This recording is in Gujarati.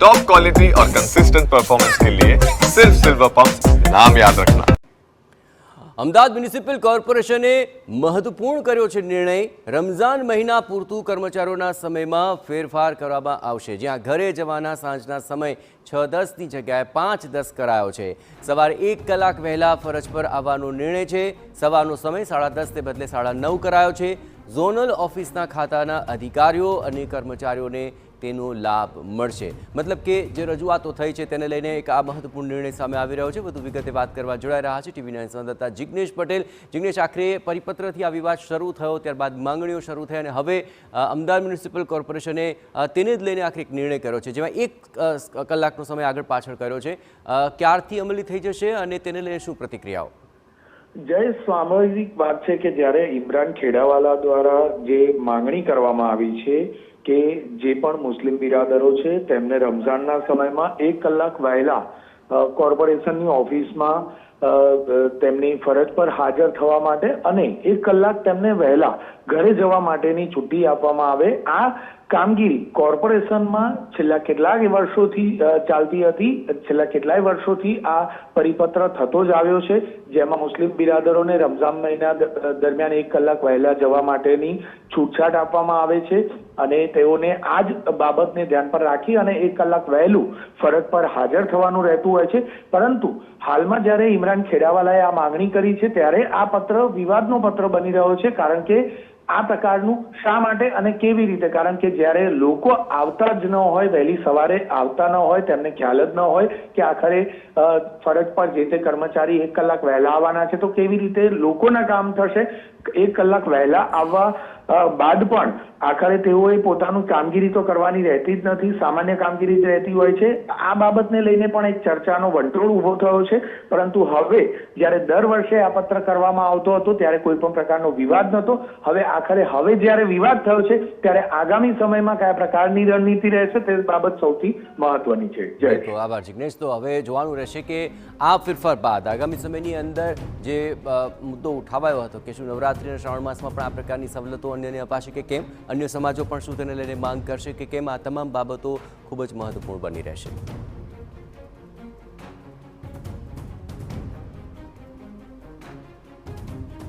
टॉप क्वालिटी और कंसिस्टेंट परफॉर्मेंस के लिए सिर्फ सिल्वर पंप नाम याद रखना। અમદાવાદ મ્યુનિસિપલ કોર્પોરેશને મહત્વપૂર્ણ કર્યો છે નિર્ણય। રમઝાન મહિના પૂરતું કર્મચારીઓના સમયમાં ફેરફાર કરવામાં આવશે, જ્યાં ઘરે જવાના સાંજના સમય 6:10ની જગ્યાએ 5:10 કરાયો છે। સવારે 1 કલાક વહેલા ફરજ પર આવવાનો નિર્ણય છે। સવારનો સમય 10:30 ને બદલે 9:30 કરાયો છે। ઝોનલ ઓફિસના ખાતાના અધિકારીઓ અને કર્મચારીઓને તેનો લાભ મળશે। मतलब કે જે રજૂઆતો થઈ છે તેને લઈને એક આ મહત્વપૂર્ણ નિર્ણય સામે આવી રહ્યો છે। વધુ વિગતે વાત કરવા જોડાઈ રહ્યા છે ટીવી9 સંવાદદાતા જિગ્નેશ પટેલ। જિગ્નેશ, આખરે પરિપત્રથી આ વિવાદ શરૂ થયો, ત્યારબાદ માંગણીઓ શરૂ થઈ અને હવે અમદાવાદ મ્યુનિસિપલ કોર્પોરેશને તેને જ લઈને આખરે એક નિર્ણય કર્યો છે, જેમાં 1 કલાકનો સમય આગળ પાછળ કર્યો છે। ક્યારથી અમલી થઈ જશે અને તેને લઈને શું પ્રતિક્રિયાઓ? જય, સ્વાભાવિક વાત છે કે જ્યારે ઇમરાન ખેડાવાલા દ્વારા જે માંગણી કરવામાં આવી છે કે જે પણ મુસ્લિમ બિરાદરો છે તેમને રમઝાનના સમયમાં 1 કલાક વહેલા કોર્પોરેશનની ઓફિસમાં તેમની ફરજ પર હાજર થવા માટે અને 1 કલાક તેમને વહેલા ઘરે જવા માટેની છુટ્ટી આપવામાં આવે, આ કામગીરી કોર્પોરેશનમાં છેલ્લા કેટલાય વર્ષોથી ચાલતી હતી। છેલ્લા કેટલાય વર્ષોથી આ પરિપત્ર થતો જ આવ્યો છે, જેમાં મુસ્લિમ બિરાદરોને રમઝાન મહિના દરમિયાન 1 કલાક વહેલા જવા માટેની છૂટછાટ આપવામાં આવે છે અને તેઓને આ જ બાબતને ધ્યાન પર રાખી અને 1 કલાક વહેલું ફરજ પર હાજર થવાનું રહેતું હોય છે। પરંતુ હાલમાં જ્યારે ઇમરાન ખેડાવાલાએ આ માંગણી કરી છે ત્યારે આ પત્ર વિવાદનો પત્ર બની રહ્યો છે, કારણ કે આ પ્રકારનું શા માટે અને કેવી રીતે? કારણ કે જ્યારે લોકો આવતા જ ન હોય, વહેલી સવારે આવતા ન હોય, તેમને ખ્યાલ જ ન હોય કે આખરે ફરજ પર જે તે કર્મચારી 1 કલાક વહેલા આવવાના છે, તો કેવી રીતે લોકોના કામ થશે? 1 કલાક વહેલા આવવા બાદ પણ આખરે તેઓએ પોતાનું કામગીરી તો કરવાની રહેતી જ નથી, સામાન્ય કામગીરી જ રહેતી હોય છે। આ બાબતને લઈને પણ એક ચર્ચાનો વંટોળ ઉભો થયો છે, પરંતુ હવે જ્યારે દર વર્ષે આ પત્ર કરવામાં આવતો હતો ત્યારે કોઈ પણ પ્રકારનો વિવાદ નહોતો। હવે જ્યારે વિવાદ થયો છે ત્યારે આગામી સમયમાં કયા પ્રકારની રણનીતિ રહેશે તે બાબત સૌથી મહત્વની છે। જય, આભાર જિગ્નેશ। તો હવે જોવાનું રહેશે કે આ ફેરફાર બાદ આગામી સમયની અંદર જે મુદ્દો ઉઠાવાયો હતો કે શું નવરાત્રિના શ્રાવણ માસમાં પણ આ પ્રકારની સવલતો અન્યને અપાશે કે કેમ, અન્ય સમાજો પણ શું તેને લઈને માંગ કરશે કે કેમ, આ તમામ બાબતો ખૂબ જ મહત્વપૂર્ણ બની રહેશે।